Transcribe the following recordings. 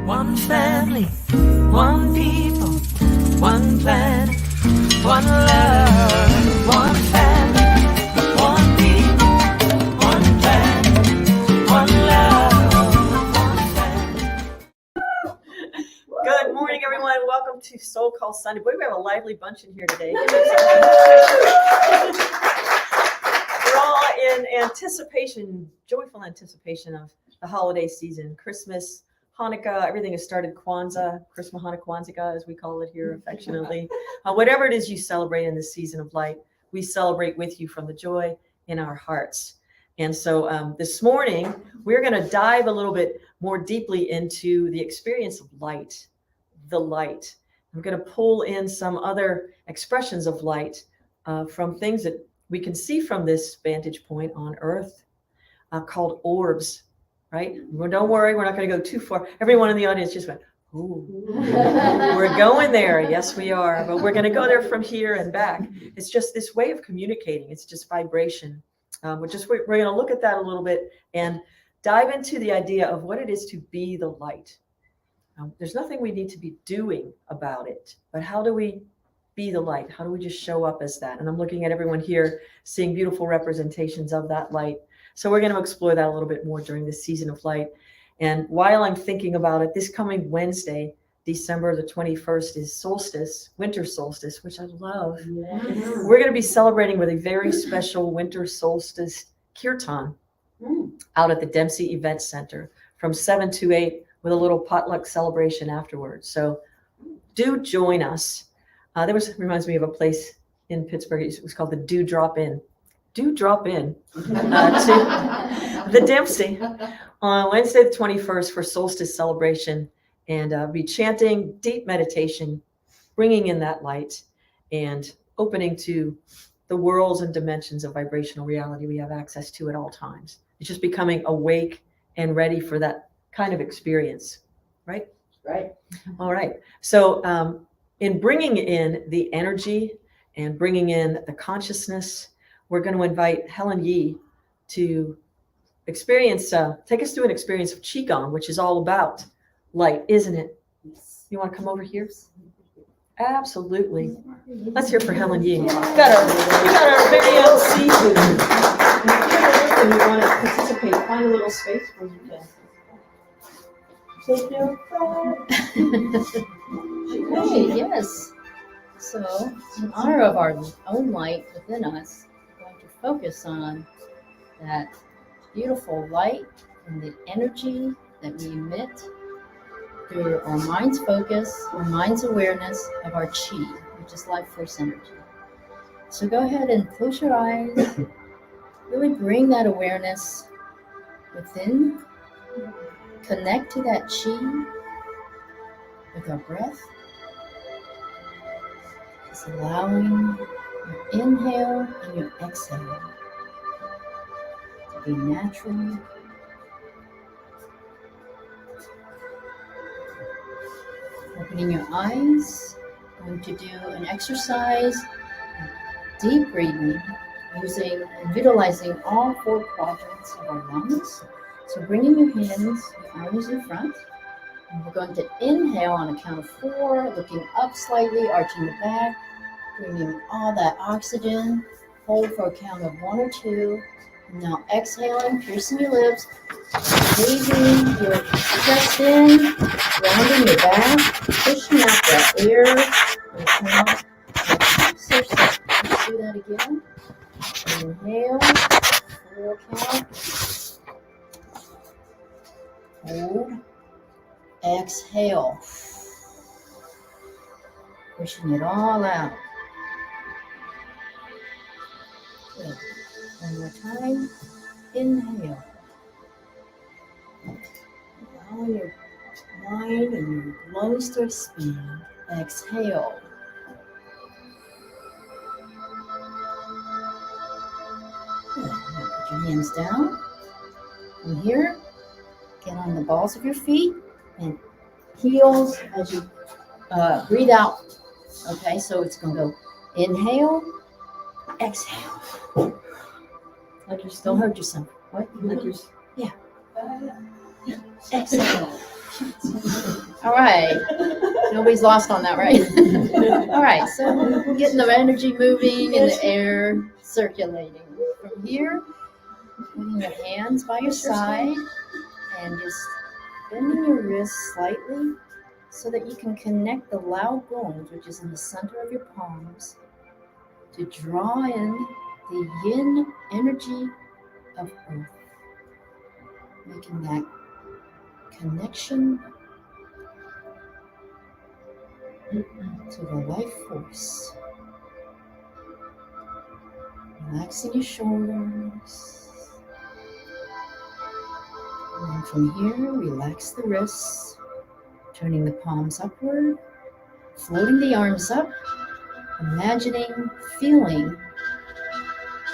One family, one people, one planet, one love. One family, one people, one planet, one love. One family. Good morning, everyone. Welcome to SoulCall Sunday. Boy, we have a lively bunch in here today. We're all in anticipation, joyful anticipation of the holiday season, Christmas, Hanukkah. Everything has started. Kwanzaa, Christmas, Hanukkah, Kwanzaa, as we call it here affectionately. Whatever it is you celebrate in this season of light, we celebrate with you from the joy in our hearts. And so this morning, we're going to dive a little bit more deeply into the experience of light, the light. I'm going to pull in some other expressions of light from things that we can see from this vantage point on Earth called orbs, right? Well, don't worry, we're not going to go too far. Everyone in the audience just went, ooh, we're going there. Yes, we are. But we're going to go there from here and back. It's just this way of communicating. It's just vibration. We're going to look at that a little bit and dive into the idea of what it is to be the light. There's nothing we need to be doing about it, but how do we be the light? How do we just show up as that? And I'm looking at everyone here, seeing beautiful representations of that light. So we're going to explore that a little bit more during this season of light. And while I'm thinking about it, this coming Wednesday, December the 21st, is solstice, winter solstice, which I love. Yes. We're going to be celebrating with a very special winter solstice kirtan out at the Dempsey Event Center from 7 to 8 with a little potluck celebration afterwards. So do join us. Reminds me of a place in Pittsburgh. It was called the Do Drop In. Do drop in to the Dempsey on Wednesday the 21st for solstice celebration and be chanting, deep meditation, bringing in that light and opening to the worlds and dimensions of vibrational reality we have access to at all times. It's just becoming awake and ready for that kind of experience, right? Right. All right. So in bringing in the energy and bringing in the consciousness, we're going to invite Helen Yee to take us through an experience of Qigong, which is all about light, isn't it? Yes. You want to come over here? Absolutely. Let's hear for Helen Yee. You got our very own seafood. If you want to participate, find a little space where you can. Take your Hey, yes. So, in honor of our own light within us, we're going to focus on that beautiful light and the energy that we emit through our mind's focus, our mind's awareness of our chi, which is life force energy. So go ahead and close your eyes. Really bring that awareness within. Connect to that chi with our breath. Just allowing your inhale and your exhale to be natural. Opening your eyes, going to do an exercise, deep breathing, using and utilizing all 4 quadrants of our lungs. So bringing your hands, your arms in front, and we're going to inhale on a count of 4, looking up slightly, arching the back, bringing all that oxygen, hold for a count of 1 or 2, and now exhaling, piercing your lips, breathing your chest in, rounding your back, pushing out that air, and come out. Let's do that again. Inhale, 4 count. Hold. Exhale. Pushing it all out. Good. One more time. Inhale. Allow your mind and your lungs to expand. Exhale. Good. Now put your hands down. From here, get on the balls of your feet and heels as you breathe out. Okay, so it's going to go inhale, exhale. Like you still hurt yourself. What? Like you're, yeah. Exhale. All right. Nobody's lost on that, right? All right. So we're getting the energy moving and the air circulating. From here, putting your hands by your side and just bending your wrists slightly so that you can connect the loud bones, which is in the center of your palms, to draw in the yin energy of earth, making that connection to the life force. Relaxing your shoulders. And then from here, relax the wrists, turning the palms upward, floating the arms up, imagining, feeling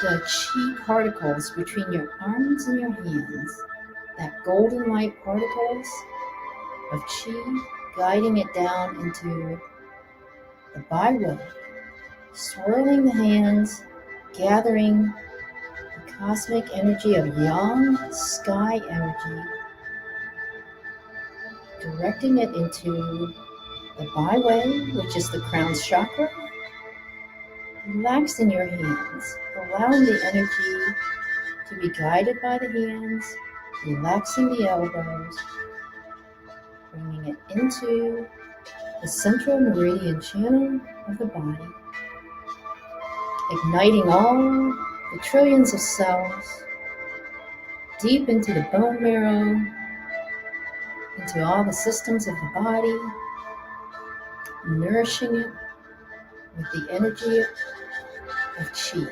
the chi particles between your arms and your hands, that golden light particles of chi guiding it down into the byway, swirling the hands, gathering the cosmic energy of yang, sky energy, directing it into the byway, which is the crown chakra. Relaxing your hands, allowing the energy to be guided by the hands, relaxing the elbows, bringing it into the central meridian channel of the body, igniting all the trillions of cells deep into the bone marrow, into all the systems of the body, nourishing it with the energy of chi.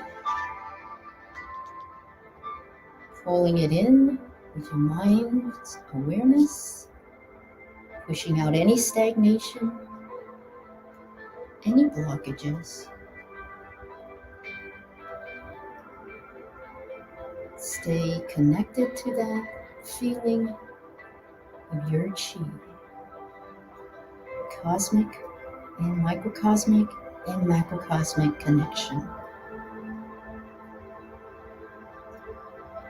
Pulling it in with your mind's awareness, pushing out any stagnation, any blockages. Stay connected to that feeling of your chi, cosmic and microcosmic and macrocosmic connection.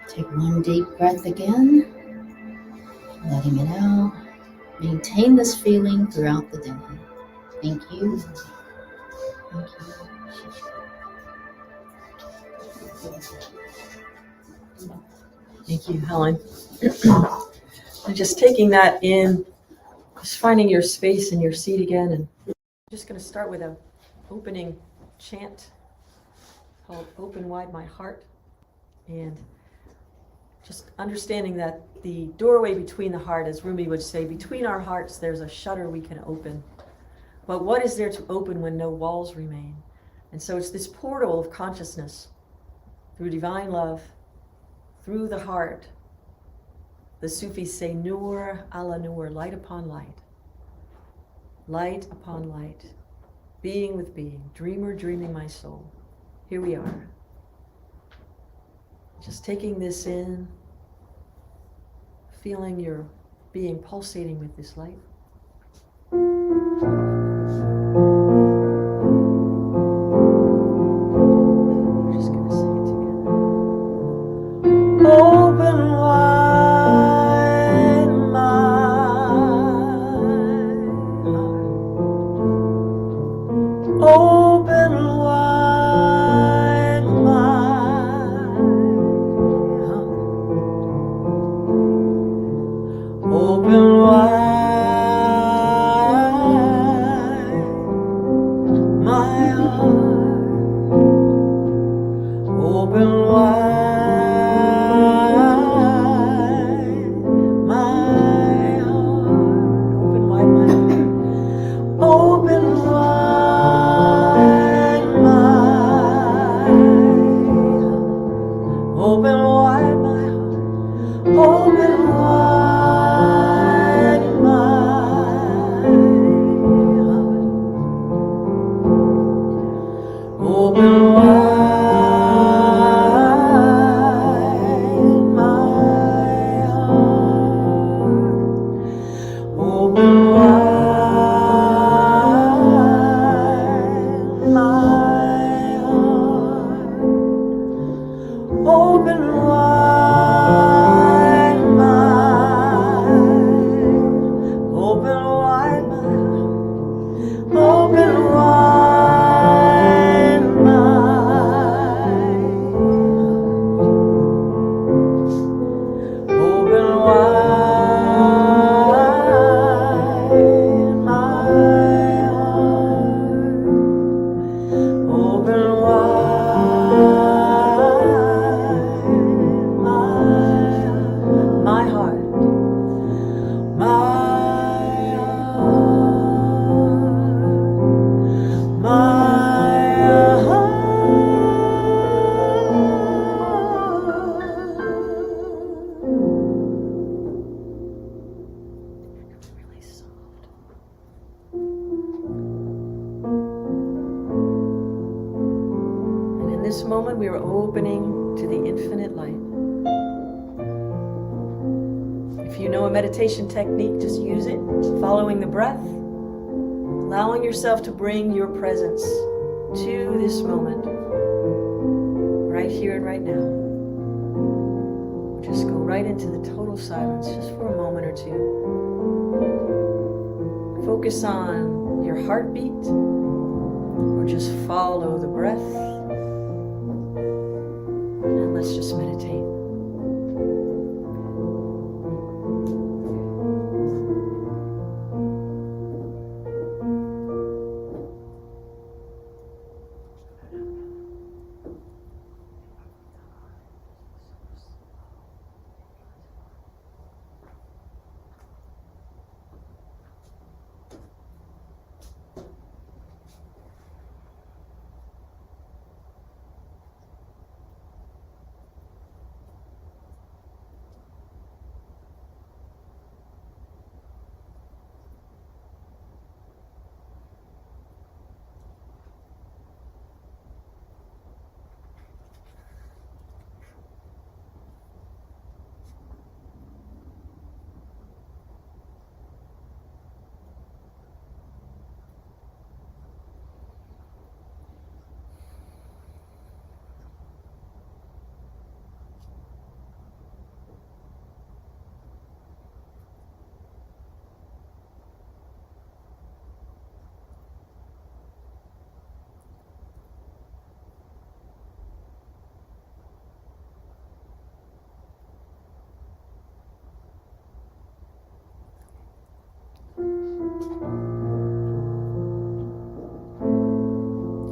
Take one deep breath again, letting it out. Maintain this feeling throughout the day. Thank you. Thank you. Thank you, Helen. And just taking that in, just finding your space in your seat again. And I'm just going to start with an opening chant called Open Wide My Heart. And just understanding that the doorway between the heart, as Rumi would say, between our hearts, there's a shutter we can open. But what is there to open when no walls remain? And so it's this portal of consciousness through divine love, through the heart. The Sufis say, Nur ala Nur, light upon light. Light upon light. Being with being. Dreamer dreaming my soul. Here we are. Just taking this in, feeling your being pulsating with this light. We're just going to sing it together. Open wide my heart. Open wide my open wide my heart, open wide my heart, open wide my heart, open wide my heart, open wide my heart, open wide my heart, open wide my heart, open wide my heart, open wide my this moment, we are opening to the infinite light. If you know a meditation technique, just use it, following the breath, allowing yourself to bring your presence to this moment, right here and right now. Just go right into the total silence, just for a moment or two. Focus on your heartbeat, or just follow the breath, and let's just meditate.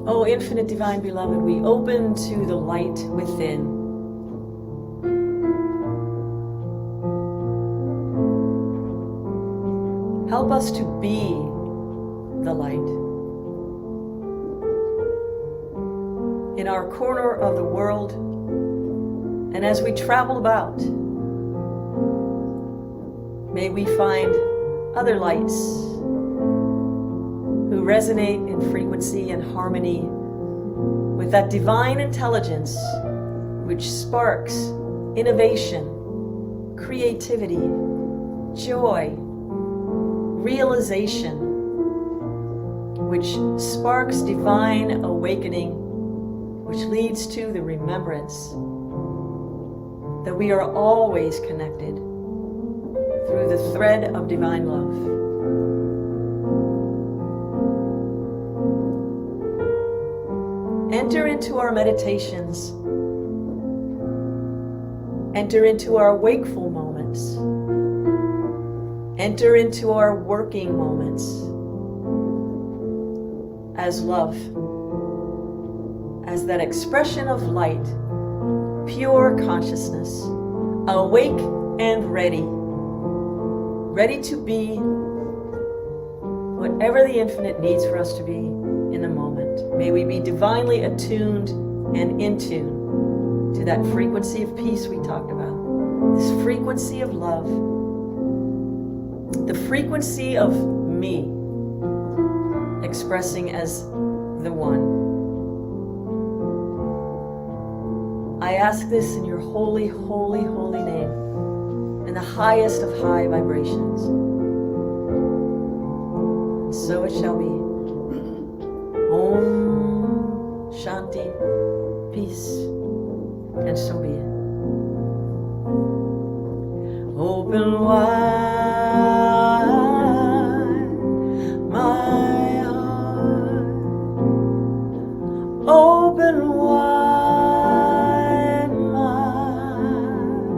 Oh, infinite divine beloved, we open to the light within. Help us to be the light. In our corner of the world, and as we travel about, may we find other lights who resonate in frequency and harmony with that divine intelligence which sparks innovation, creativity, joy, realization, which sparks divine awakening, which leads to the remembrance that we are always connected through the thread of divine love. Enter into our meditations. Enter into our wakeful moments. Enter into our working moments as love, as that expression of light, pure consciousness, awake and ready to be whatever the infinite needs for us to be in the moment. May we be divinely attuned and in tune to that frequency of peace we talked about, this frequency of love, the frequency of me expressing as the one. I ask this in your holy, holy, holy name, in the highest of high vibrations. And so it shall be. Om Shanti, peace, and so be it. Open wide my heart, open wide my heart,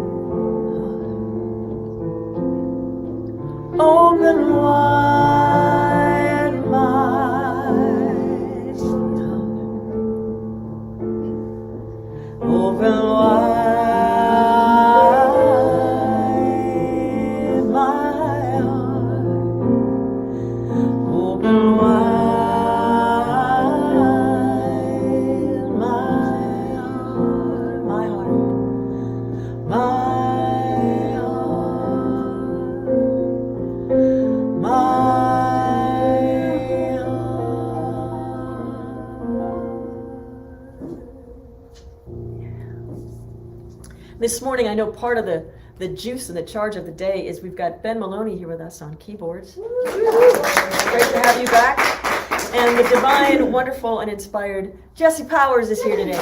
open wide my heart, open wide. This morning, I know part of the juice and the charge of the day is we've got Ben Maloney here with us on keyboards. Great to have you back. And the divine, wonderful, and inspired Jesse Powers is here today.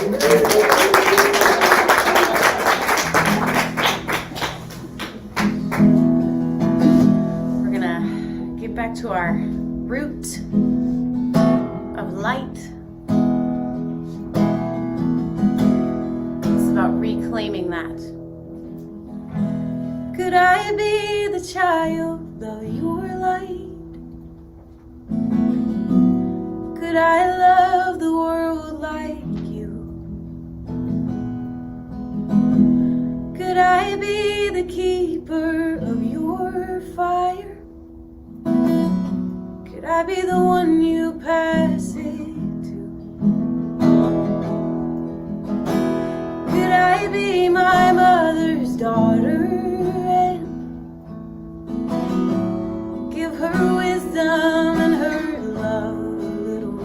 We're gonna get back to our root of light. It's about reclaiming that. Could I be the child of your light? Could I love the world like you? Could I be the keeper of your fire? Could I be the one you pass it to? Could I be my mother's daughter and give her wisdom and her love a little?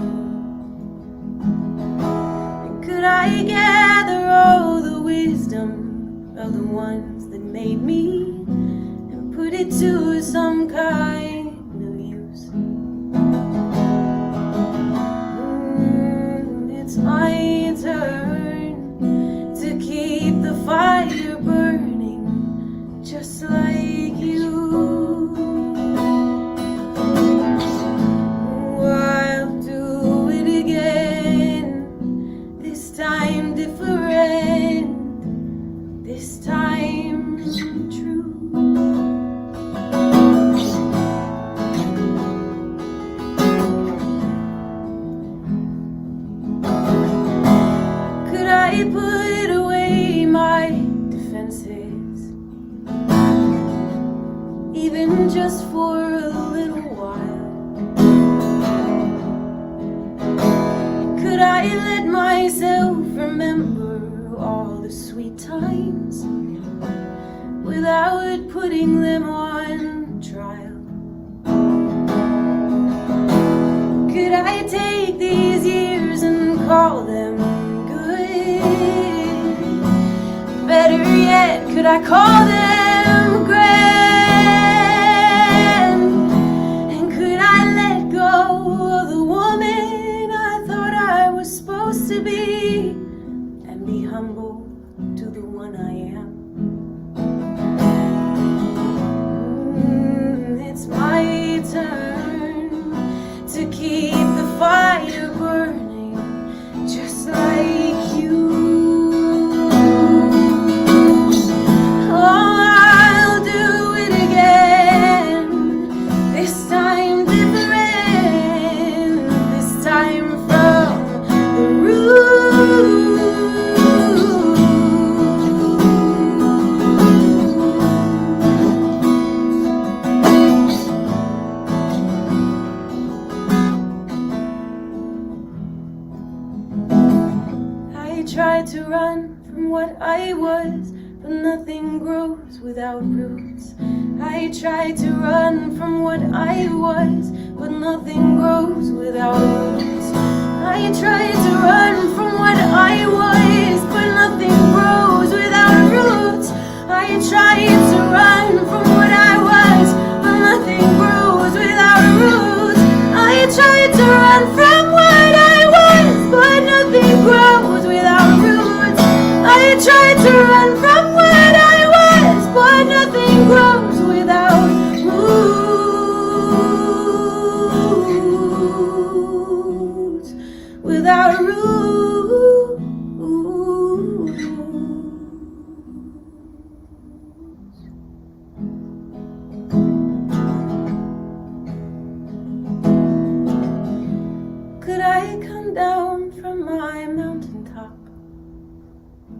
And could I gather all the wisdom of the ones that made me and put it to some kind of use? It's my turn to keep the fire burning just like you. I'll do it again, this time different, this time true. Could I put away my defenses, even just for a little while? Could I let myself remember all the sweet times without putting them on trial? Could I take these years and call them good? Better yet, could I call them grand? And could I let go of the woman I thought I was supposed to be and be humble to the one I am? It's my turn to keep the fire burning just like you. Oh, I'll do it again, this time different, this time from the root. I tried to run from what I was, but nothing grows without roots. I tried to run from what I was, but nothing grows without roots. I tried to run from what I was, but nothing grows without roots. I tried to run from what I was, but nothing grows without roots. I tried to run from what I was, but nothing grows without roots. I tried to run from what I was, but nothing grows without roots. Without roots. Could I come down from my mountaintop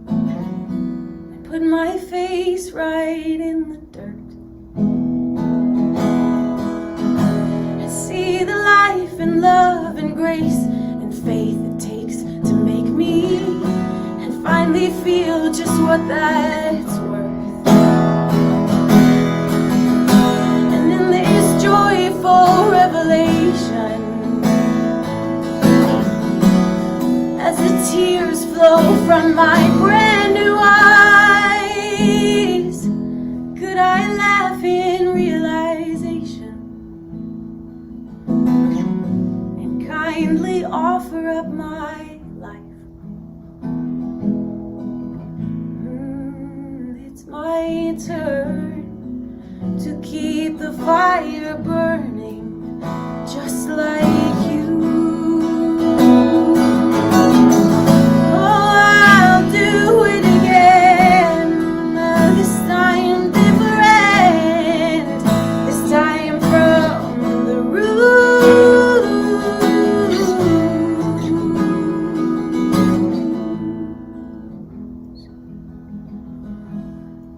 and put my face right in the dirt and see the life and love and grace and faith it takes to make me, and finally feel just what that's worth? And in this joyful revelation, as the tears flow from my brand new eyes, me turn to keep the fire burning just like you. Oh, I'll do it again, this time different, this time from the root.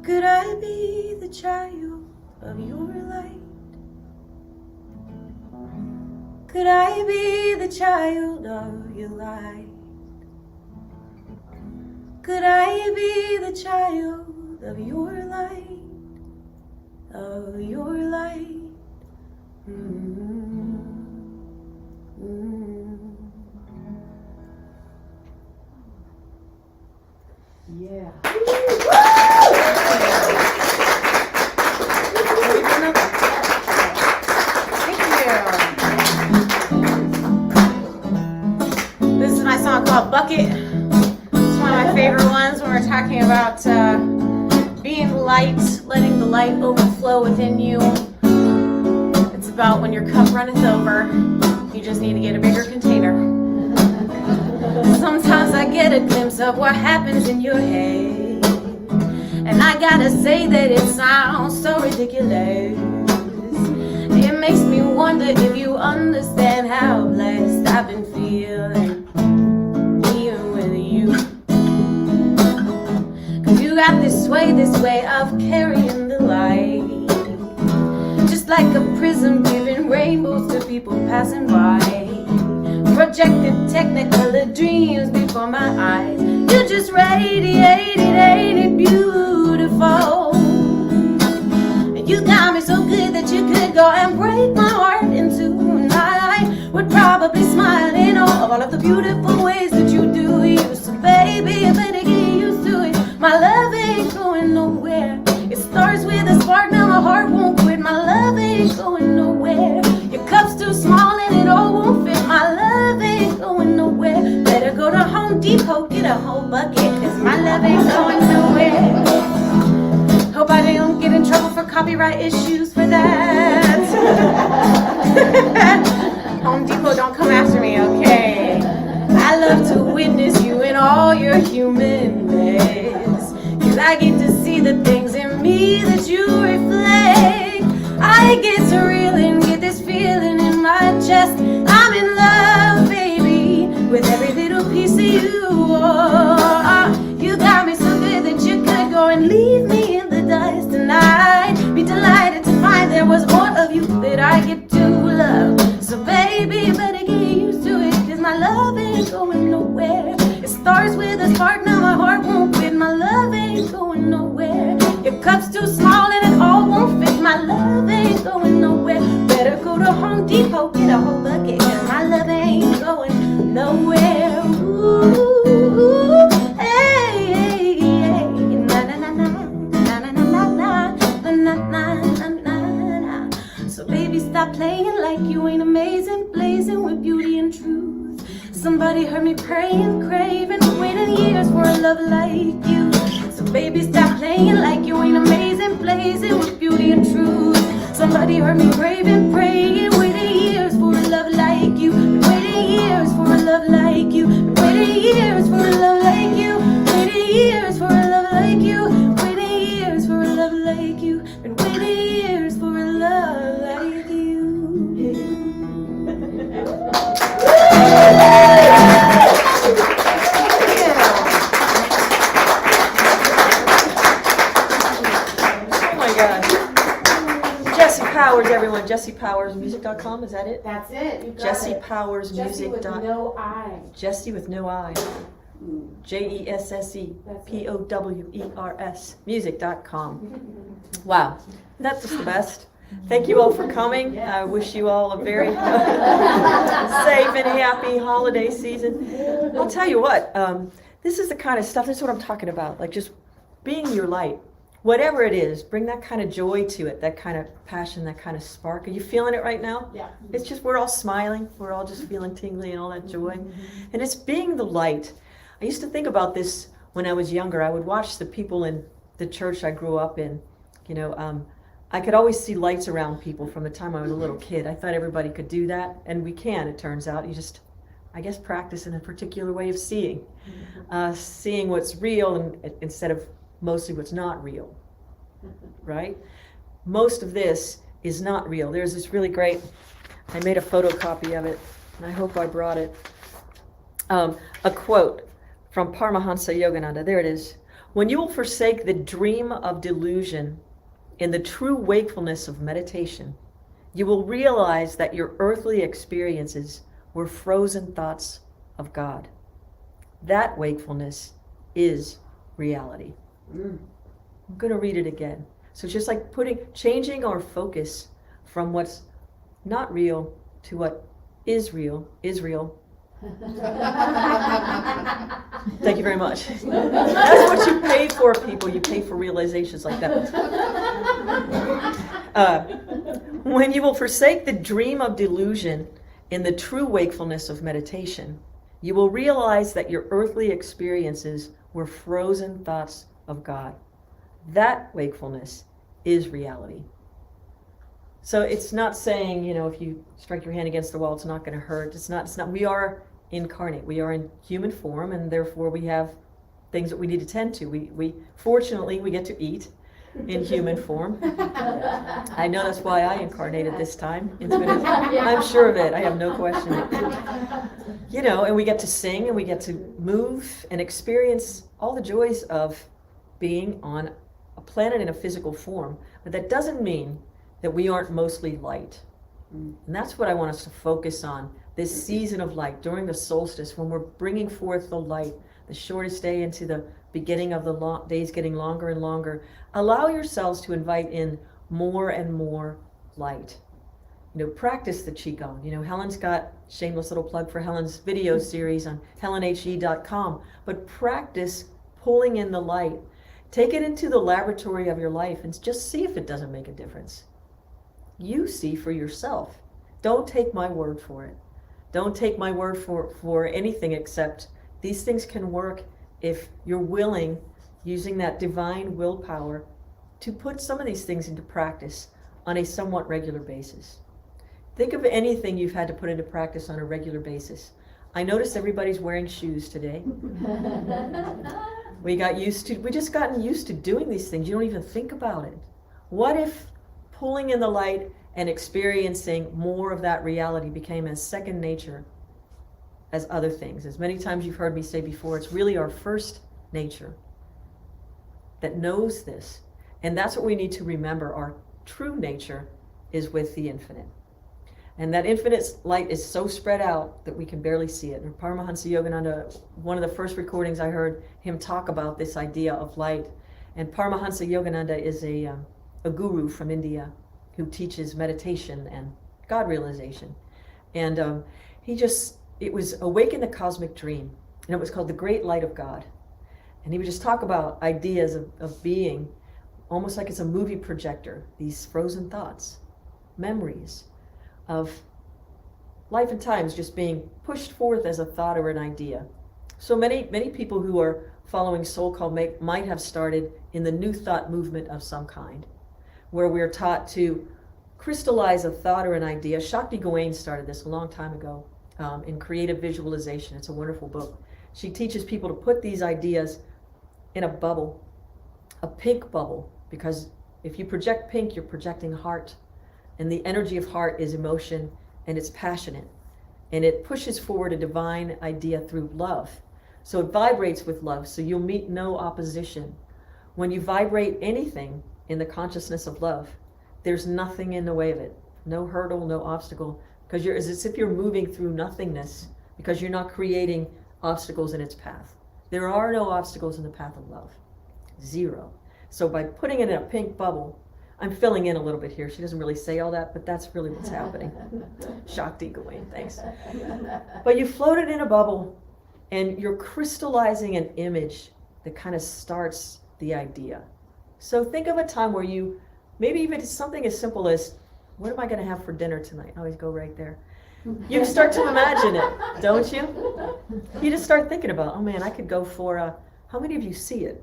Could I be the child of your light? Could I be the child of your light? Could I be the child of your light? Of your light? Yeah. This is my song called Bucket. It's one of my favorite ones when we're talking about being light, letting the light overflow within you. It's about when your cup runneth over, you just need to get a bigger container. Sometimes I get a glimpse of what happens in your head, and I gotta say that it sounds so ridiculous. It makes me wonder if you understand how blessed I've been feeling, being with you. Cause you got this way of carrying the light, just like a prism giving rainbows to people passing by. Projected technicolor dreams before my eyes. You just radiated, ain't it beautiful? And you got me so good that you could go and break my heart in two. And I would probably smile in all of the beautiful ways that you do. You so baby, you better get used to it. My love ain't going nowhere. It starts with a spark, now my heart won't quit. My love ain't going nowhere. Your cup's too small and it all won't fit. My love ain't going nowhere. Better go to Home Depot, get a whole bucket, cause my love ain't going nowhere. Hope I don't get in trouble for copyright issues for that. Home Depot, don't come after me, okay? I love to witness you in all your humanness, cause I get to see the things in me that you reflect. I get to reel and get this feeling in my chest. I'm in love, baby, with every little piece of you. Oh, you got me so good that you could go and leave me in the dust. And I'd be delighted to find there was more of you that I get to love. So baby, you better get used to it, cause my love ain't going nowhere. It starts with a spark, now my heart won't quit. My love ain't going nowhere. Your cup's too small and it all won't fit. My love ain't going nowhere. Better go to Home Depot, get a whole bucket, cause my love ain't going nowhere. Ooh, hey, hey, hey, na na na na, na na na na, na na na na na. So baby, stop playing like you ain't amazing, blazing with beauty and truth. Somebody heard me praying, craving, waiting years for a love like you. So baby, stop playing like you ain't amazing, blazing with beauty and truth. Somebody heard me craving, praying, waiting years for a love like you. Been waiting years for a love like you. Been waiting years for a love like you. Waiting years for a love like you. Waiting years for a love like you. Been waiting years for a love like you. Oh my God. Jesse Powers, everyone. JessePowersMusic.com, is that it? That's it. You got Jesse it. Powers Jesse with Music. no I. Jesse with no I. JESSE POWERS music.com. Wow, that's just the best. Thank you all for coming. I wish you all a very safe and happy holiday season. I'll tell you what, this is the kind of stuff, this is what I'm talking about, like just being your light. Whatever it is, bring that kind of joy to it, that kind of passion, that kind of spark. Are you feeling it right now? Yeah. It's just, we're all smiling, we're all just feeling tingly and all that joy. And it's being the light. I used to think about this when I was younger. I would watch the people in the church I grew up in, you know, I could always see lights around people from the time I was a little kid. I thought everybody could do that, and we can, it turns out. You just, I guess, practice in a particular way of seeing. Seeing what's real instead of mostly what's not real, right? Most of this is not real. There's this really great, I made a photocopy of it, and I hope I brought it. A quote from Paramahansa Yogananda. There it is. When you will forsake the dream of delusion in the true wakefulness of meditation, you will realize that your earthly experiences were frozen thoughts of God. That wakefulness is reality. I'm going to read it again. So it's just like changing our focus from what's not real to what is real. Thank you very much. That's what you pay for, people. You pay for realizations like that. When you will forsake the dream of delusion in the true wakefulness of meditation, you will realize that your earthly experiences were frozen thoughts of God. That wakefulness is reality. So it's not saying, you know, if you strike your hand against the wall, it's not going to hurt. It's not, we are incarnate. We are in human form, and therefore we have things that we need to tend to. We fortunately, we get to eat in human form. I know that's why I incarnated this time. I'm sure of it. I have no question. You know, and we get to sing, and we get to move and experience all the joys of being on a planet in a physical form. But that doesn't mean that we aren't mostly light. And that's what I want us to focus on this season of light during the solstice, when we're bringing forth the light, the shortest day into the beginning of the days getting longer and longer. Allow yourselves to invite in more and more light. You know, practice the Qigong. You know, Helen's got, shameless little plug for Helen's video series on helenhe.com, but practice pulling in the light. Take it into the laboratory of your life and just see if it doesn't make a difference. You see for yourself. Don't take my word for it. Don't take my word for anything except these things can work if you're willing, using that divine willpower, to put some of these things into practice on a somewhat regular basis. Think of anything you've had to put into practice on a regular basis. I noticed everybody's wearing shoes today. We just gotten used to doing these things. You don't even think about it. What if pulling in the light and experiencing more of that reality became as second nature as other things? As many times you've heard me say before, it's really our first nature that knows this. And that's what we need to remember. Our true nature is with the infinite. And that infinite light is so spread out that we can barely see it. And Paramahansa Yogananda, one of the first recordings I heard him talk about this idea of light. And Paramahansa Yogananda is a guru from India who teaches meditation and God realization. And it was Awaken the Cosmic Dream. And it was called The Great Light of God. And he would just talk about ideas of being, almost like it's a movie projector, these frozen thoughts, memories of life and times just being pushed forth as a thought or an idea. So many people who are following SoulCall might have started in the New Thought movement of some kind, where we're taught to crystallize a thought or an idea. Shakti Gawain started this a long time ago in Creative Visualization. It's a wonderful book. She teaches people to put these ideas in a bubble, a pink bubble, because if you project pink, you're projecting heart. And the energy of heart is emotion, and it's passionate. And it pushes forward a divine idea through love. So it vibrates with love, so you'll meet no opposition. When you vibrate anything in the consciousness of love, there's nothing in the way of it. No hurdle, no obstacle, because it's as if you're moving through nothingness, because you're not creating obstacles in its path. There are no obstacles in the path of love. Zero. So by putting it in a pink bubble, I'm filling in a little bit here. She doesn't really say all that, but that's really what's happening. Shakti Gawain, thanks. But you float it in a bubble, and you're crystallizing an image that kind of starts the idea. So think of a time where you, maybe even something as simple as, what am I going to have for dinner tonight? I always go right there. You start to imagine it, don't you? You just start thinking about, oh man, I could go for how many of you see it?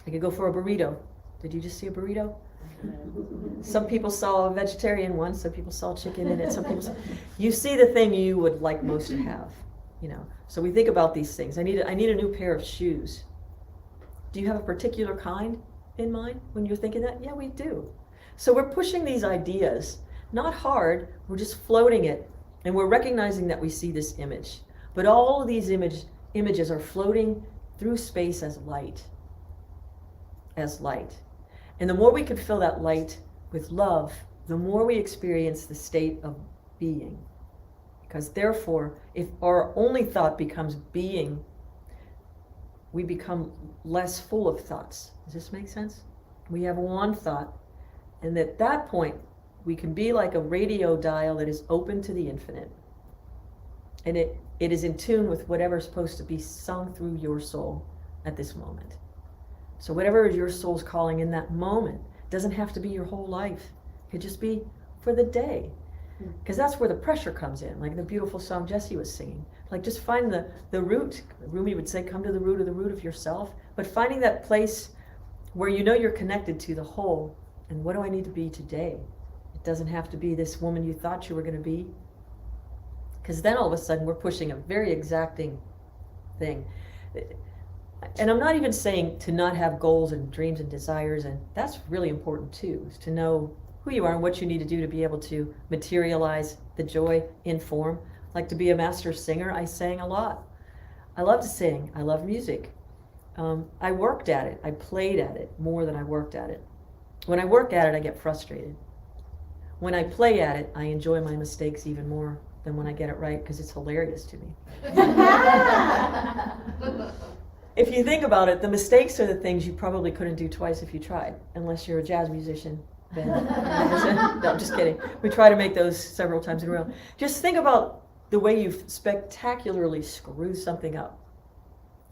I could go for a burrito. Did you just see a burrito? Some people saw a vegetarian one, some people saw chicken in it, some people saw, you see the thing you would like most to have, you know. So we think about these things. I need a new pair of shoes. Do you have a particular kind in mind when you're thinking that? Yeah, we do. So we're pushing these ideas, not hard, we're just floating it, and we're recognizing that we see this image. But all of these images are floating through space as light. And the more we can fill that light with love, the more we experience the state of being. Because therefore, if our only thought becomes being, we become less full of thoughts. Does this make sense? We have one thought, and at that point, we can be like a radio dial that is open to the infinite. And it is in tune with whatever's supposed to be sung through your soul at this moment. So whatever your soul's calling in that moment doesn't have to be your whole life. It could just be for the day. Because that's where the pressure comes in, like the beautiful song Jessie was singing. Like just find the root. Rumi would say, come to the root of yourself. But finding that place where you know you're connected to the whole. And what do I need to be today? It doesn't have to be this woman you thought you were going to be. Because then all of a sudden we're pushing a very exacting thing. And I'm not even saying to not have goals and dreams and desires, and that's really important too, is to know who you are and what you need to do to be able to materialize the joy in form. Like to be a master singer, I sang a lot. I love to sing. I love music. I worked at it. I played at it more than I worked at it. When I work at it, I get frustrated. When I play at it, I enjoy my mistakes even more than when I get it right, because it's hilarious to me. If you think about it, the mistakes are the things you probably couldn't do twice if you tried, unless you're a jazz musician. Ben. No, I'm just kidding. We try to make those several times in a row. Just think about the way you spectacularly screw something up.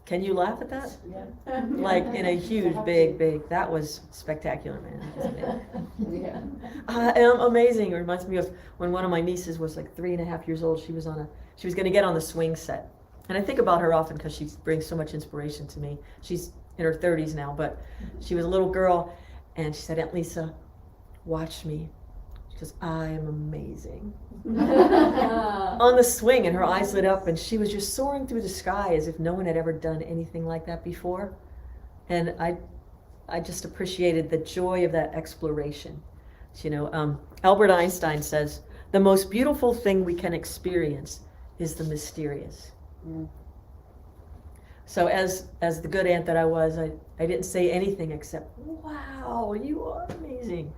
Can you laugh at that? Yeah. Like in a huge, big, that was spectacular, man. Yeah. Amazing. It reminds me of when one of my nieces was like 3.5 years old. She was going to get on the swing set. And I think about her often because she brings so much inspiration to me. She's in her 30s now, but she was a little girl, and she said, Aunt Lisa, watch me. She goes, I am amazing. On the swing, and her eyes lit up, and she was just soaring through the sky as if no one had ever done anything like that before. And I just appreciated the joy of that exploration. You know, Albert Einstein says, the most beautiful thing we can experience is the mysterious. So as the good aunt that I was, I didn't say anything except, wow, you are amazing.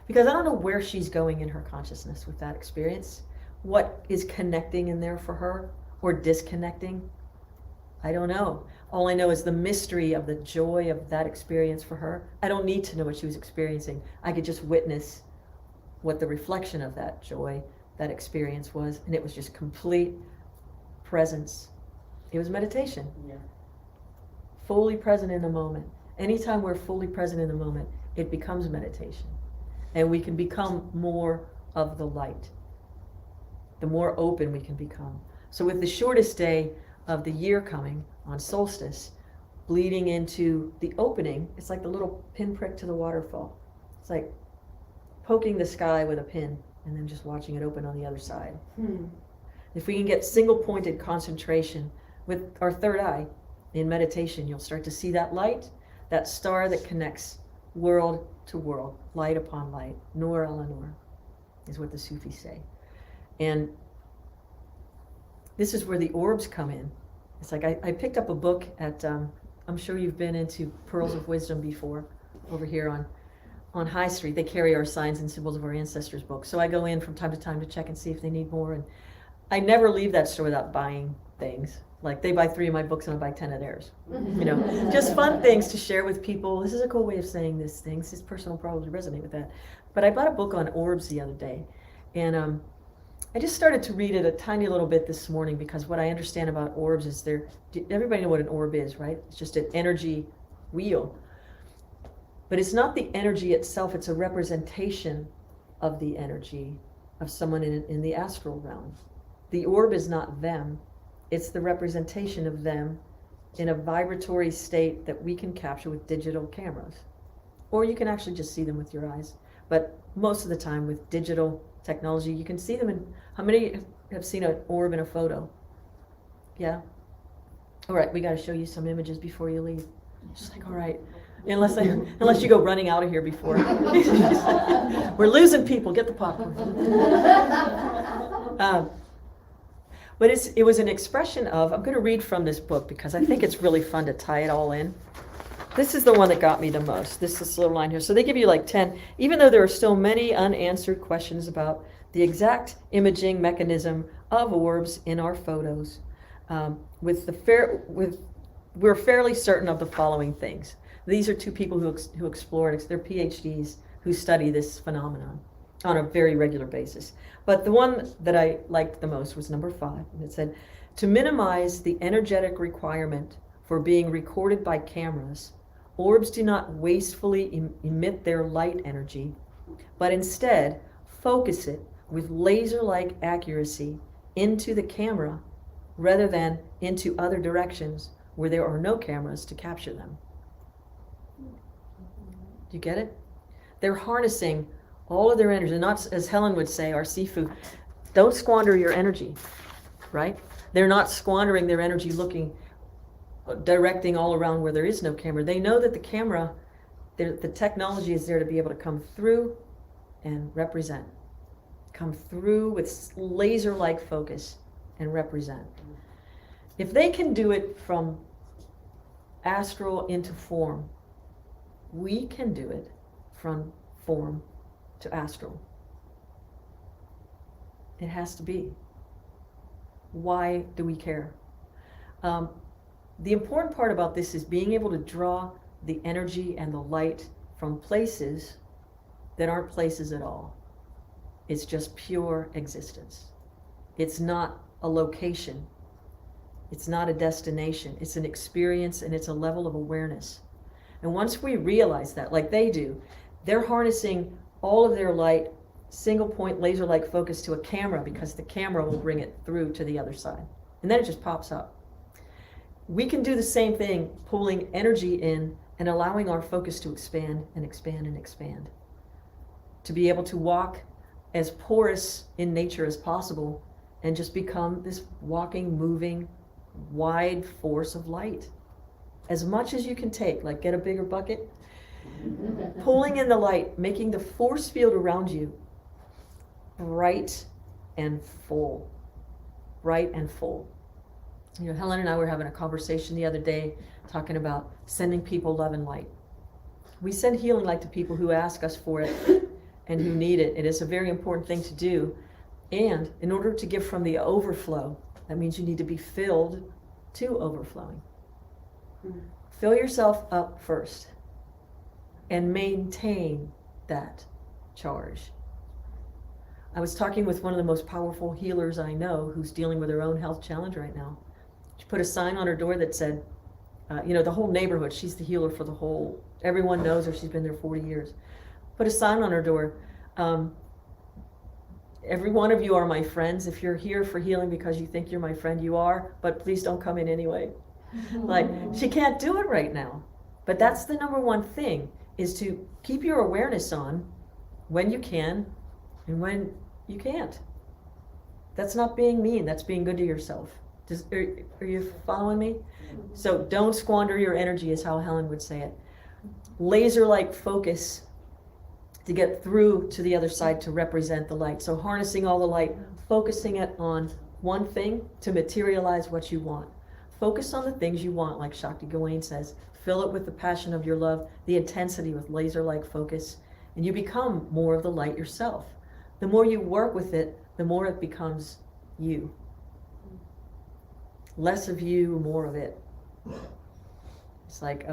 Because I don't know where she's going in her consciousness with that experience. What is connecting in there for her or disconnecting? I don't know. All I know is the mystery of the joy of that experience for her. I don't need to know what she was experiencing. I could just witness what the reflection of that joy, that experience was, and it was just complete presence. It was meditation. Yeah. Fully present in the moment. Anytime we're fully present in the moment, it becomes meditation. And we can become more of the light. The more open we can become. So with the shortest day of the year coming on solstice, bleeding into the opening, it's like the little pinprick to the waterfall. It's like poking the sky with a pin and then just watching it open on the other side. If we can get single pointed concentration with our third eye in meditation, you'll start to see that light, that star that connects world to world, light upon light. Nur ala nur is what the Sufis say. And this is where the orbs come in. It's like I picked up a book at, I'm sure you've been into Pearls of Wisdom before, over here on High Street. They carry our Signs and Symbols of Our Ancestors book. So I go in from time to time to check and see if they need more. And I never leave that store without buying things. Like they buy 3 of my books and I buy 10 of theirs. You know, just fun things to share with people. This is a cool way of saying this thing. This person will probably resonate with that. But I bought a book on orbs the other day. And I just started to read it a tiny little bit this morning because what I understand about orbs is everybody know what an orb is, right? It's just an energy wheel. But it's not the energy itself, it's a representation of the energy of someone in the astral realm. The orb is not them. It's the representation of them in a vibratory state that we can capture with digital cameras. Or you can actually just see them with your eyes. But most of the time with digital technology, you can see them in, how many have seen an orb in a photo? Yeah? All right, we got to show you some images before you leave. She's like, all right. Unless you go running out of here before. We're losing people, get the popcorn. But it was an expression of, I'm going to read from this book because I think it's really fun to tie it all in. This is the one that got me the most, this little line here. So they give you like 10, even though there are still many unanswered questions about the exact imaging mechanism of orbs in our photos. We're fairly certain of the following things. These are two people who explore it. They're PhDs who study this phenomenon on a very regular basis. But the one that I liked the most was number 5. And it said, to minimize the energetic requirement for being recorded by cameras, orbs do not wastefully emit their light energy, but instead focus it with laser-like accuracy into the camera rather than into other directions where there are no cameras to capture them. Do you get it? They're harnessing all of their energy, not, as Helen would say, our Sifu, don't squander your energy, right? They're not squandering their energy directing all around where there is no camera. They know that the camera, the technology is there to be able to come through and represent. Come through with laser-like focus and represent. If they can do it from astral into form, we can do it from form to astral. It has to be. Why do we care? The important part about this is being able to draw the energy and the light from places that aren't places at all. It's just pure existence. It's not a location. It's not a destination. It's an experience and it's a level of awareness. And once we realize that, like they do, they're harnessing all of their light, single point laser-like focus to a camera because the camera will bring it through to the other side. And then it just pops up. We can do the same thing, pulling energy in and allowing our focus to expand and expand and expand. To be able to walk as porous in nature as possible and just become this walking, moving, wide force of light. As much as you can take, like get a bigger bucket, pulling in the light, making the force field around you bright and full. Bright and full. You know, Helen and I were having a conversation the other day talking about sending people love and light. We send healing light to people who ask us for it and who need it. It is a very important thing to do. And in order to give from the overflow, that means you need to be filled to overflowing. Fill yourself up first and maintain that charge. I was talking with one of the most powerful healers I know who's dealing with her own health challenge right now. She put a sign on her door that said, the whole neighborhood, she's the healer for the whole, everyone knows her, she's been there 40 years. Put a sign on her door, every one of you are my friends. If you're here for healing because you think you're my friend, you are, but please don't come in anyway. Like, she can't do it right now. But that's the number one thing, is to keep your awareness on when you can and when you can't. That's not being mean, that's being good to yourself. Are you following me? So don't squander your energy is how Helen would say it. Laser-like focus to get through to the other side to represent the light. So harnessing all the light, focusing it on one thing to materialize what you want. Focus on the things you want, like Shakti Gawain says. Fill it with the passion of your love, the intensity with laser-like focus, and you become more of the light yourself. The more you work with it, the more it becomes you. Less of you, more of it. It's like,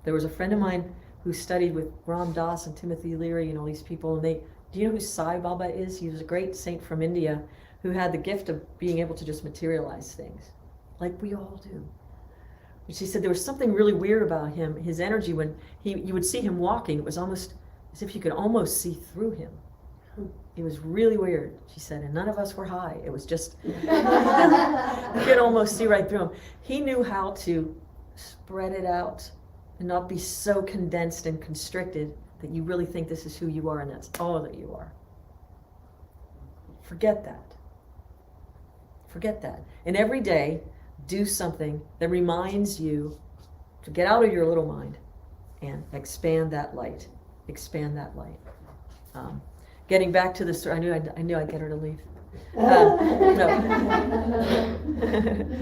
there was a friend of mine who studied with Ram Dass and Timothy Leary and all these people, and do you know who Sai Baba is? He was a great saint from India who had the gift of being able to just materialize things, like we all do. And she said there was something really weird about him, his energy, when you would see him walking, it was almost as if you could almost see through him. It was really weird, she said, and none of us were high. It was just, you could almost see right through him. He knew how to spread it out and not be so condensed and constricted that you really think this is who you are and that's all that you are. Forget that. Forget that. And every day, do something that reminds you to get out of your little mind and expand that light. Expand that light. Getting back to the story, I knew I'd get her to leave. No.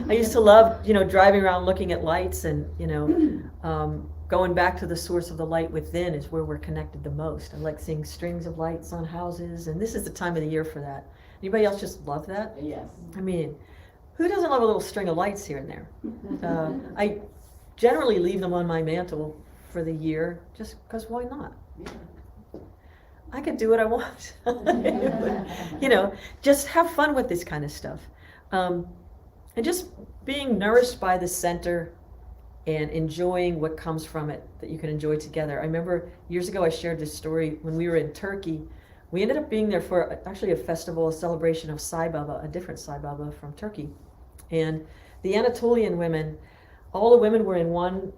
I used to love, driving around looking at lights and, going back to the source of the light within is where we're connected the most. I like seeing strings of lights on houses, and this is the time of the year for that. Anybody else just love that? Yes. I mean, who doesn't love a little string of lights here and there? I generally leave them on my mantle for the year, just because why not? I could do what I want. Just have fun with this kind of stuff. And just being nourished by the center and enjoying what comes from it that you can enjoy together. I remember years ago I shared this story when we were in Turkey. We ended up being there for actually a festival, a celebration of Sai Baba, a different Sai Baba from Turkey. And the Anatolian women, all the women were in one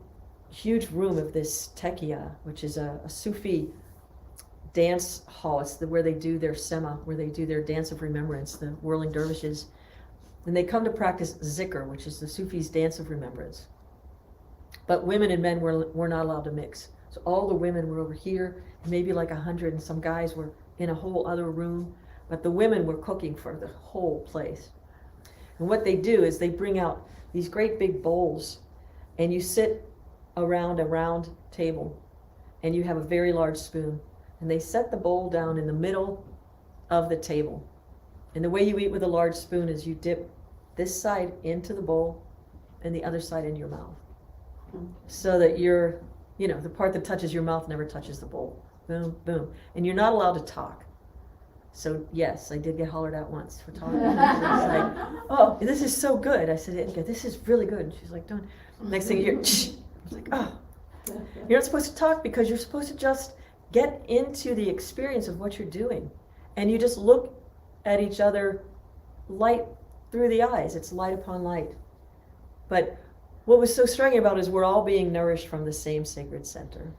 huge room of this tekiya, which is a Sufi dance hall. It's where they do their sema, where they do their dance of remembrance, the whirling dervishes. And they come to practice zikr, which is the Sufis' dance of remembrance. But women and men were not allowed to mix. So all the women were over here, and maybe like 100, and some guys were in a whole other room. But the women were cooking for the whole place. And what they do is they bring out these great big bowls, and you sit around a round table, and you have a very large spoon. And they set the bowl down in the middle of the table. And the way you eat with a large spoon is you dip this side into the bowl and the other side in your mouth. So that the part that touches your mouth never touches the bowl. Boom, boom. And you're not allowed to talk. So yes, I did get hollered at once for talking. It's like, oh, this is so good. I said, Inga, this is really good. And she's like, don't. Next thing you hear, I was like, oh. You're not supposed to talk because you're supposed to just get into the experience of what you're doing. And you just look at each other light through the eyes. It's light upon light. But what was so striking about it is we're all being nourished from the same sacred center.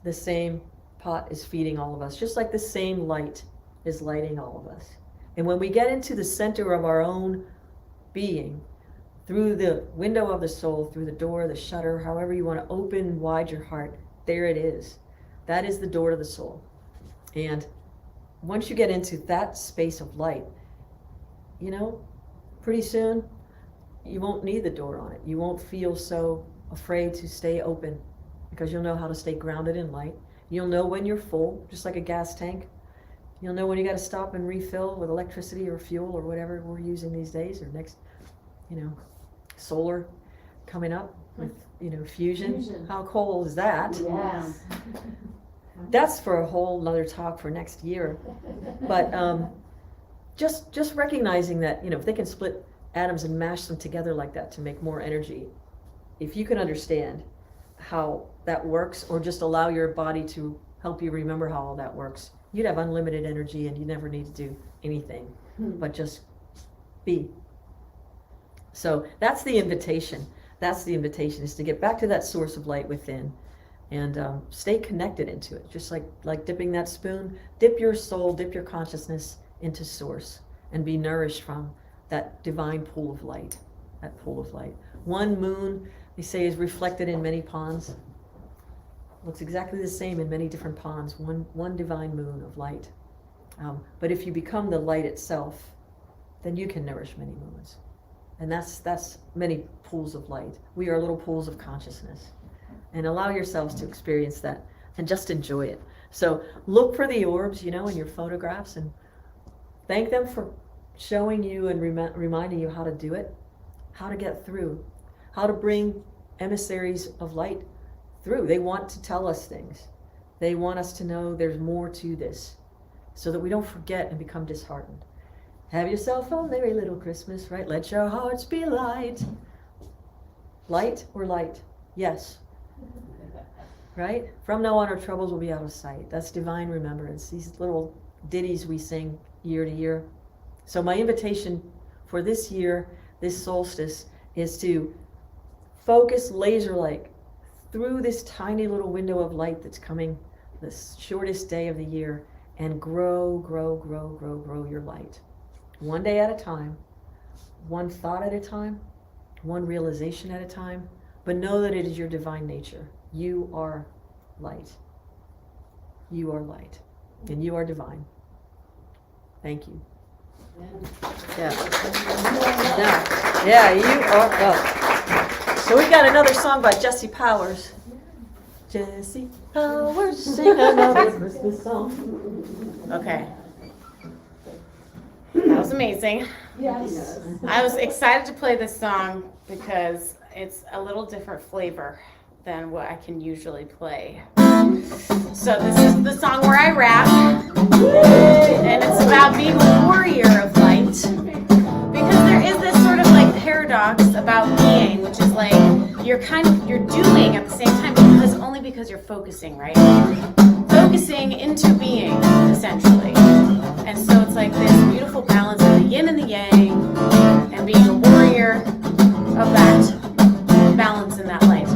The same pot is feeding all of us, just like the same light is lighting all of us. And when we get into the center of our own being, through the window of the soul, through the door, the shutter, however you want to open wide your heart, there it is. That is the door to the soul. And once you get into that space of light, pretty soon you won't need the door on it. You won't feel so afraid to stay open because you'll know how to stay grounded in light. You'll know when you're full, just like a gas tank. You'll know when you got to stop and refill with electricity or fuel or whatever we're using these days, or next, solar coming up with, fusion. How cool is that? Yes. That's for a whole nother talk for next year. But just recognizing that, if they can split atoms and mash them together like that to make more energy, if you can understand how that works, or just allow your body to help you remember how all that works, you'd have unlimited energy and you never need to do anything but just be. So that's the invitation. That's the invitation, is to get back to that source of light within and stay connected into it. Just like dipping that spoon, dip your soul, dip your consciousness into source and be nourished from that divine pool of light, that pool of light. One moon, they say, is reflected in many ponds. Looks exactly the same in many different ponds, one divine moon of light. But if you become the light itself, then you can nourish many moons. And that's many pools of light. We are little pools of consciousness. And allow yourselves to experience that and just enjoy it. So look for the orbs, in your photographs, and thank them for showing you and reminding you how to do it, how to get through, how to bring emissaries of light through. They want to tell us things. They want us to know there's more to this so that we don't forget and become disheartened. Have yourself a merry little Christmas, right? Let your hearts be light. Light or light? Yes. Right? From now on, our troubles will be out of sight. That's divine remembrance. These little ditties we sing year to year. So my invitation for this year, this solstice, is to focus laser-like through this tiny little window of light that's coming this shortest day of the year, and grow your light. One day at a time, one thought at a time, one realization at a time, but know that it is your divine nature. You are light. You are light. And you are divine. Thank you. Yeah. Yeah, you are up. So we got another song by Jesse Powers. Jesse Powers, sing another Christmas song. Okay. That was amazing. Yes. I was excited to play this song because it's a little different flavor than what I can usually play. So this is the song where I rap, and it's about being a warrior of light. Because there is this sort of like paradox about being, which is like you're doing at the same time because you're focusing, right? Focusing into being, essentially. And so it's like this beautiful balance of the yin and the yang, and being a warrior of that balance in that light.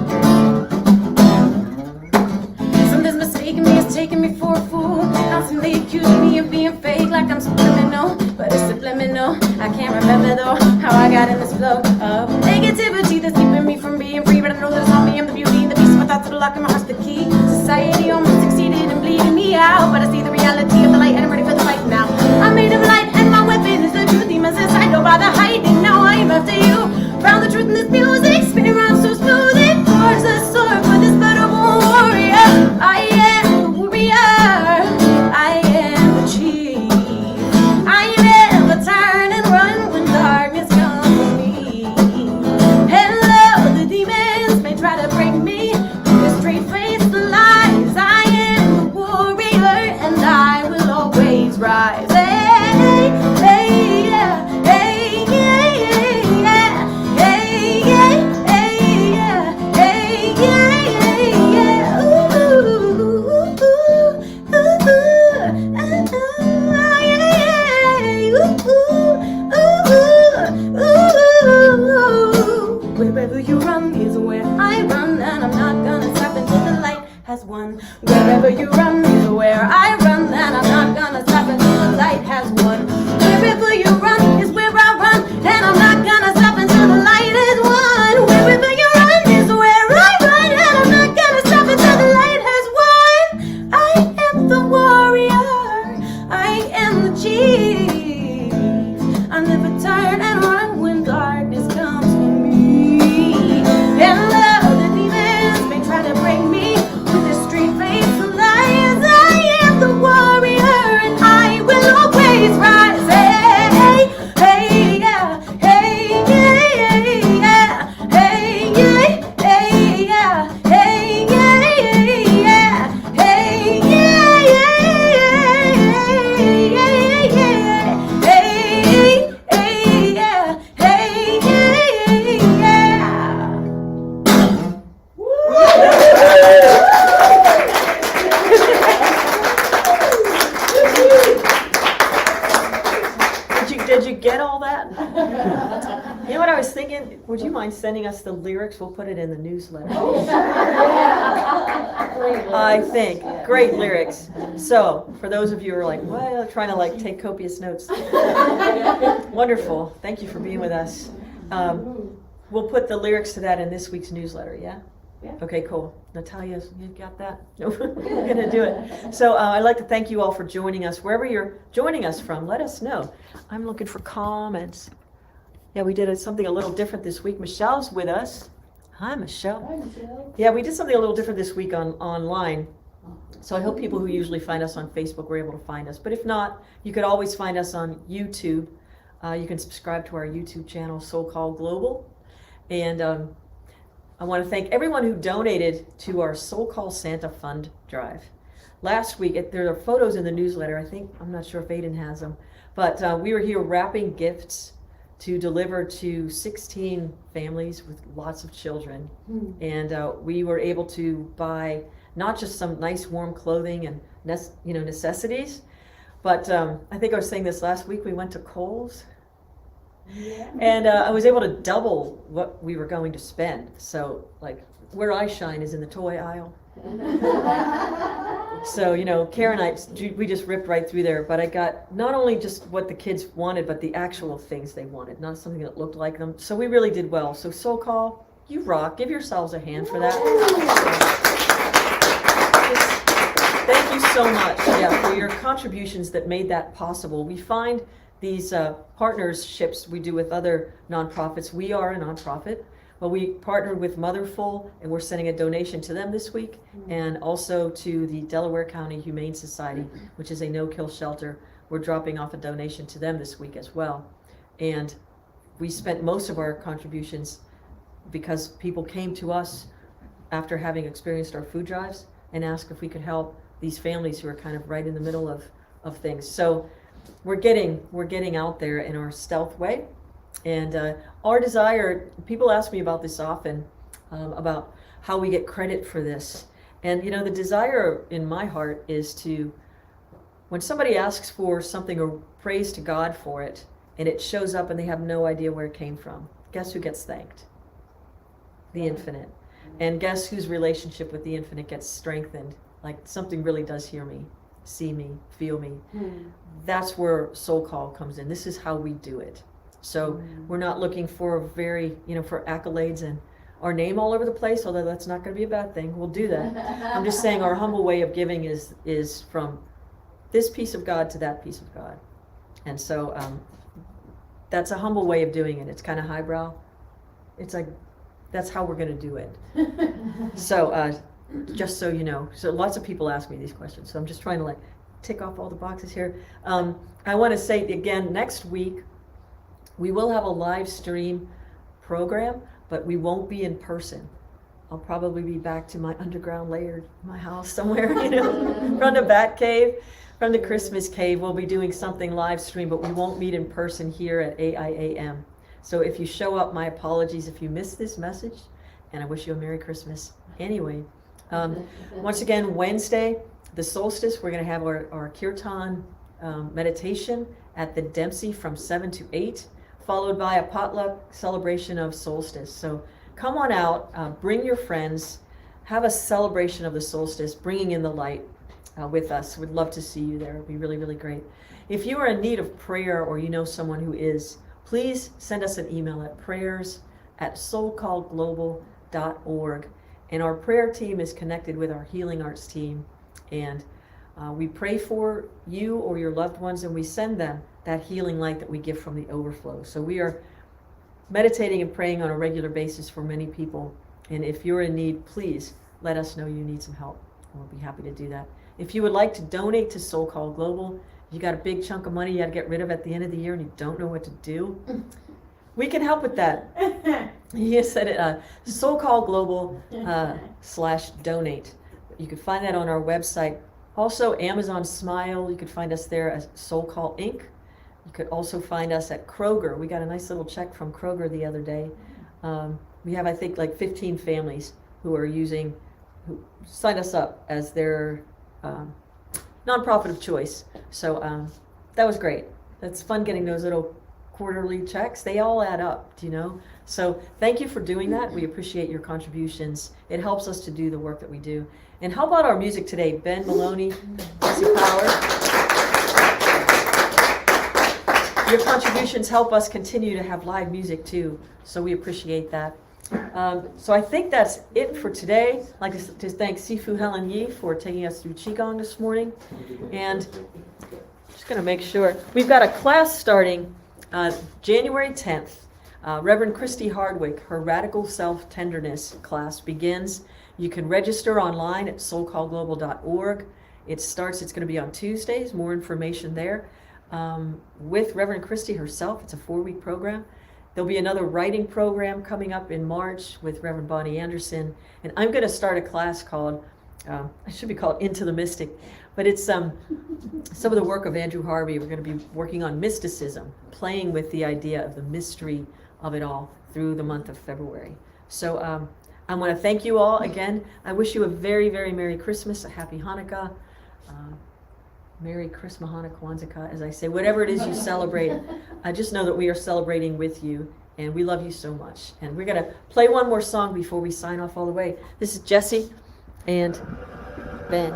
Something's mistaken me, it's taking me for a fool. Constantly accusing me of being fake, like I'm subliminal, but it's subliminal. I can't remember though how I got in this flow of negativity that's keeping me from being free. But I know that it's all me, I'm the beauty, the beast of my thoughts, the lock in my heart's the key. Society almost succeeded in bleeding me out, but I see the reality of the light and I'm ready for the fight now. I'm made of light and my weapon is the truth. Demons inside, no bother hiding. Now I am after you. Found the truth in this music, spinning around so smooth. It pours a sword for this better-born warrior. I am the warrior. I am the chief. I never turn and run when darkness comes for me. Hello, the demons may try to break me. With straight face the lies. I am the warrior and I will always rise. Hey, hey, yeah, hey, yeah, yeah, hey, yeah, hey, yeah, hey, yeah, yeah. Ooh, ooh, ooh, wherever you run is where I run, and I'm not gonna stop until the light has won. Wherever you run is where I run, and I'm not gonna stop until the light has won. Wherever you run is where I run, and I'm not gonna stop until the light has won. Wherever you run is where I run, and I'm not gonna stop until the light has won. I am the warrior, I am the chief. I never turn and run when darkness comes for me. Hello, the demons may try to break me with a straight face of lies. I am the warrior and I will always rise. Hey, hey, yeah, hey, yeah, hey, yeah, hey, yeah, hey, yeah, hey, yeah, Did you get all that? You know what I was thinking? Would you mind sending us the lyrics? We'll put it in the newsletter. I think. Great lyrics. So, for those of you who are like, well, trying to like take copious notes. Wonderful. Thank you for being with us. We'll put the lyrics to that in this week's newsletter, yeah? Yeah. Okay, cool. Natalia, you got that? No, we're going to do it. So I'd like to thank you all for joining us. Wherever you're joining us from, let us know. I'm looking for comments. Yeah, we did something a little different this week. Michelle's with us. Hi, Michelle. Hi, Michelle. Yeah, we did something a little different this week online. So I hope people who usually find us on Facebook were able to find us. But if not, you could always find us on YouTube. You can subscribe to our YouTube channel, SoulCall Global. And I want to thank everyone who donated to our SoulCall Santa Fund Drive. Last week, there are photos in the newsletter. I'm not sure if Aiden has them, but we were here wrapping gifts to deliver to 16 families with lots of children. And we were able to buy not just some nice warm clothing and necessities, but I think I was saying this last week, we went to Kohl's And I was able to double what we were going to spend. So, like, where I shine is in the toy aisle. So, Karen and I, we just ripped right through there. But I got not only just what the kids wanted, but the actual things they wanted, not something that looked like them. So we really did well. So SoulCall, you rock. Give yourselves a hand for that. Thank you so much, for your contributions that made that possible. We find these partnerships we do with other nonprofits. We are a nonprofit, but we partnered with Motherful, and we're sending a donation to them this week, and also to the Delaware County Humane Society, which is a no-kill shelter. We're dropping off a donation to them this week as well. And we spent most of our contributions because people came to us after having experienced our food drives and asked if we could help these families who are kind of right in the middle of things. So we're getting out there in our stealth way. And our desire, people ask me about this often, about how we get credit for this. And the desire in my heart is to, when somebody asks for something or prays to God for it, and it shows up and they have no idea where it came from, guess who gets thanked? The Infinite. And guess whose relationship with the Infinite gets strengthened? Like, something really does hear me, see me, feel me. That's where SoulCall comes in. This is how we do it. So we're not looking for for accolades and our name all over the place, although that's not going to be a bad thing. We'll do that. I'm just saying our humble way of giving is from this piece of God to that piece of God. And so that's a humble way of doing it. It's kind of highbrow. It's like, that's how we're going to do it. So just so you know. So lots of people ask me these questions. So I'm just trying to tick off all the boxes here. I want to say again, next week, we will have a live stream program, but we won't be in person. I'll probably be back to my underground lair in my house somewhere, from the Bat Cave, from the Christmas Cave. We'll be doing something live stream, but we won't meet in person here at AIAM. So if you show up, my apologies if you missed this message, and I wish you a Merry Christmas anyway. Once again, Wednesday, the solstice, we're going to have our kirtan meditation at the Dempsey from 7 to 8, followed by a potluck celebration of solstice. So come on out, bring your friends, have a celebration of the solstice, bringing in the light with us. We'd love to see you there. It'd be really, really great. If you are in need of prayer or you know someone who is, please send us an email at prayers@soulcallglobal.org. And our prayer team is connected with our healing arts team. And we pray for you or your loved ones, and we send them that healing light that we give from the overflow. So we are meditating and praying on a regular basis for many people. And if you're in need, please let us know you need some help. And we'll be happy to do that. If you would like to donate to SoulCall Global, you got a big chunk of money you got to get rid of at the end of the year and you don't know what to do, we can help with that. You said it, SoulCall Global /donate. You can find that on our website. Also, Amazon Smile, you could find us there as SoulCall Inc. You could also find us at Kroger. We got a nice little check from Kroger the other day. We have, I think, 15 families who signed us up as their nonprofit of choice. So that was great. That's fun getting those little quarterly checks. They all add up, So thank you for doing that. We appreciate your contributions. It helps us to do the work that we do. And how about our music today? Ben Maloney, Jesse Power. Your contributions help us continue to have live music too, so we appreciate that. So I think that's it for today. I'd like to thank Sifu Helen Yi for taking us through Qigong this morning. And just going to make sure. We've got a class starting January 10th. Reverend Christy Hardwick, her Radical Self-Tenderness class begins. You can register online at soulcallglobal.org. It's going to be on Tuesdays. More information there. With Reverend Christy herself. It's a 4-week program. There'll be another writing program coming up in March with Reverend Bonnie Anderson. And I'm going to start a class called, it should be called Into the Mystic, but it's some of the work of Andrew Harvey. We're going to be working on mysticism, playing with the idea of the mystery of it all through the month of February. So I want to thank you all again. I wish you a very, very Merry Christmas, a Happy Hanukkah. Merry Christmas, Hanukkah, Kwanzaa, as I say, whatever it is you celebrate. I just know that we are celebrating with you, and we love you so much. And we're going to play one more song before we sign off all the way. This is Jesse and Ben.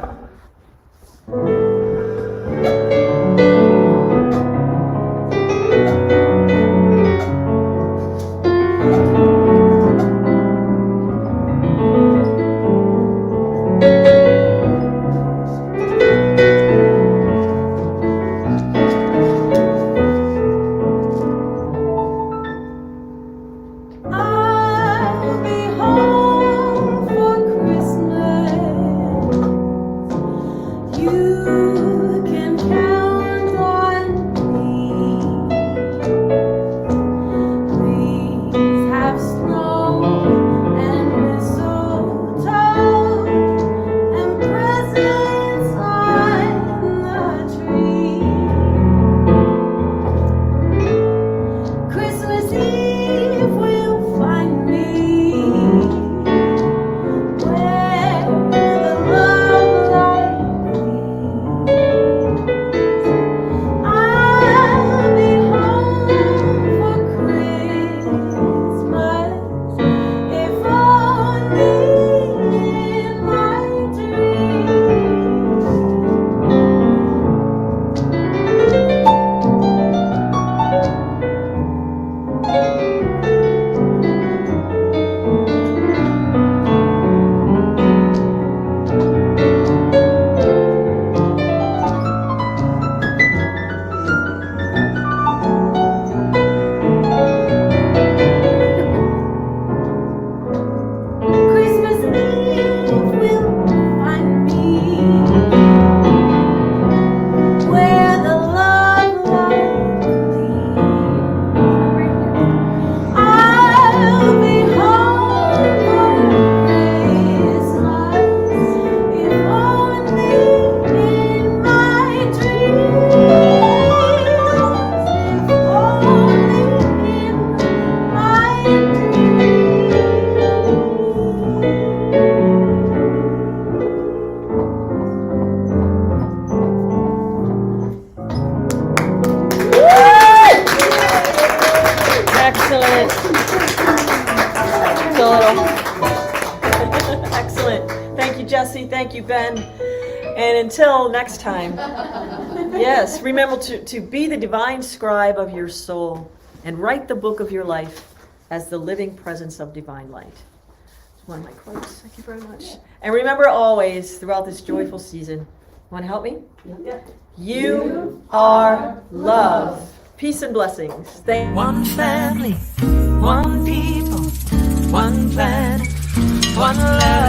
I'll be home for Christmas. You can count on me. Please have snow and mistletoe and presents on the tree. Christmas Eve will find me where the love light gleams. I'll be home for Christmas, if only in my dreams. Christmas Eve will find me where the love light gleams. I'll be home for Christmas, if only in my dreams. If only in my dreams. Excellent. It's a little. Excellent. Thank you, Jesse. Thank you, Ben. And until next time, yes, remember to be the divine scribe of your soul and write the book of your life as the living presence of divine light. It's one of my quotes. Thank you very much. And remember always, throughout this joyful season, want to help me? Yeah. You are love. Peace and blessings. Thank One family, one people, one planet, one love.